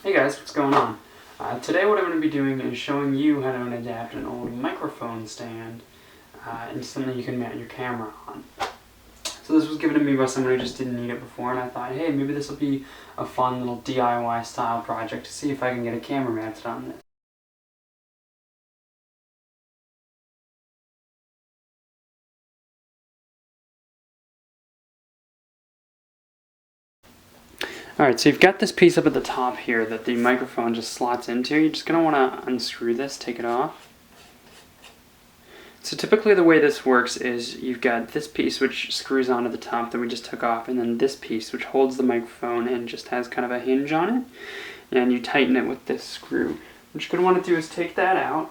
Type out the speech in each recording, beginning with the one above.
Hey guys, what's going on? Today what I'm going to be doing is showing you how to adapt an old microphone stand into something you can mount your camera on. So this was given to me by someone who just didn't need it before, and I thought, hey, maybe this will be a fun little DIY style project to see if I can get a camera mounted on this. Alright, so you've got this piece up at the top here that the microphone just slots into. You're just going to want to unscrew this, take it off. So typically the way this works is you've got this piece which screws onto the top that we just took off, and then this piece which holds the microphone and just has kind of a hinge on it, and you tighten it with this screw. What you're going to want to do is take that out.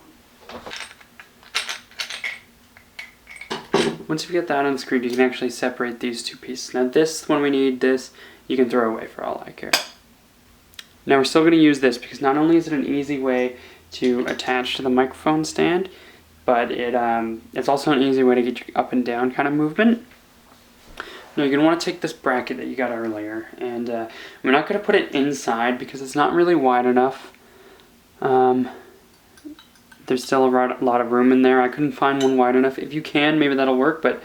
Once you get that unscrewed, you can actually separate these two pieces. Now this, when we need this, you can throw away for all I care. Now we're still going to use this because not only is it an easy way to attach to the microphone stand, but it's also an easy way to get your up and down kind of movement. Now you're going to want to take this bracket that you got earlier, and we're not going to put it inside because it's not really wide enough. There's still a lot of room in there. I couldn't find one wide enough. If you can, maybe that'll work, but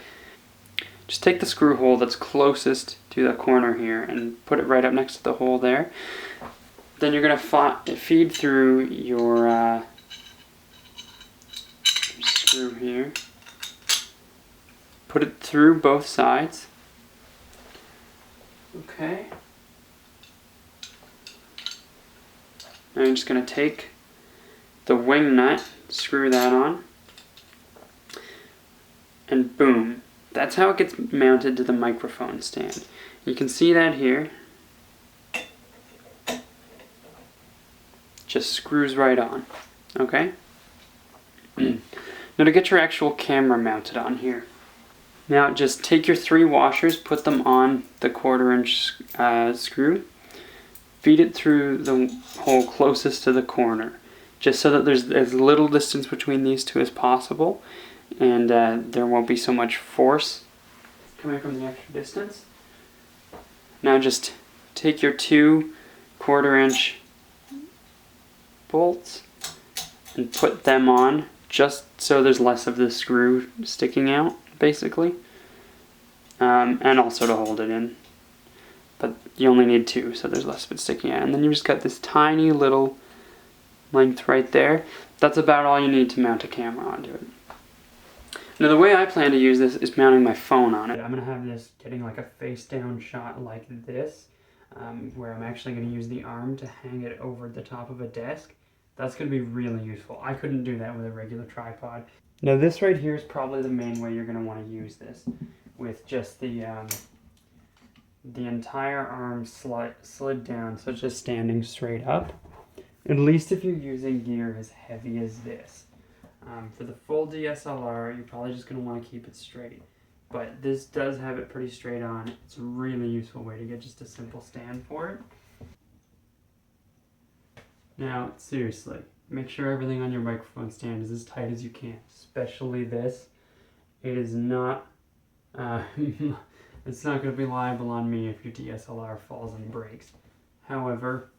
just take the screw hole that's closest to the corner here and put it right up next to the hole there. Then you're going to feed through your screw here. Put it through both sides. Okay. Now you're just going to take the wing nut, screw that on, and boom. That's how it gets mounted to the microphone stand. You can see that here. Just screws right on. Okay? Now to get your actual camera mounted on here. Now just take your 3 washers, put them on the 1/4" screw. Feed it through the hole closest to the corner, just so that there's as little distance between these two as possible, and there won't be so much force coming from the extra distance. Now just take your 2 1/4" bolts and put them on, just so there's less of the screw sticking out, basically, and also to hold it in. But you only need 2, so there's less of it sticking out. And then you just got this tiny little length right there. That's about all you need to mount a camera onto it. Now the way I plan to use this is mounting my phone on it. I'm going to have this getting like a face down shot like this, where I'm actually going to use the arm to hang it over the top of a desk. That's going to be really useful. I couldn't do that with a regular tripod. Now this right here is probably the main way you're going to want to use this, with just the entire arm slid down, so it's just standing straight up. At least if you're using gear as heavy as this. For the full DSLR, you're probably just going to want to keep it straight. But this does have it pretty straight on. It's a really useful way to get just a simple stand for it. Now, seriously, make sure everything on your microphone stand is as tight as you can, especially this. It is not, it's not going to be liable on me if your DSLR falls and breaks. However,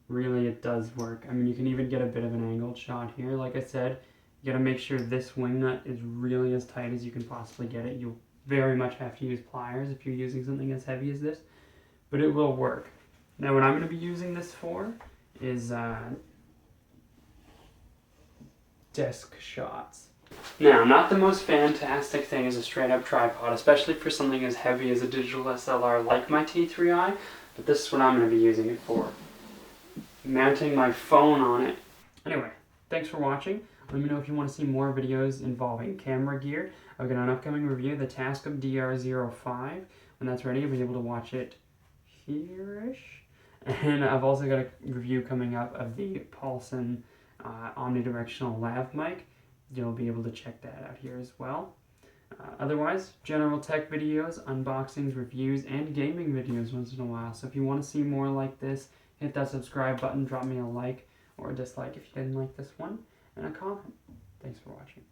really it does work. I mean, you can even get a bit of an angled shot here. Like I said, you got to make sure this wing nut is really as tight as you can possibly get it. You'll very much have to use pliers if you're using something as heavy as this, but it will work. Now what I'm going to be using this for is desk shots. Now, not the most fantastic thing as a straight up tripod, especially for something as heavy as a digital SLR like my T3i, but this is what I'm going to be using it for. Mounting my phone on it. Anyway, thanks for watching. Let me know if you want to see more videos involving camera gear. I've got an upcoming review of the Tascam DR05. When that's ready, you'll be able to watch it here-ish. And I've also got a review coming up of the Paulson omnidirectional lav mic. You'll be able to check that out here as well. Otherwise, general tech videos, unboxings, reviews, and gaming videos once in a while. So if you want to see more like this, hit that subscribe button, drop me a like or a dislike if you didn't like this one, and a comment. Thanks for watching.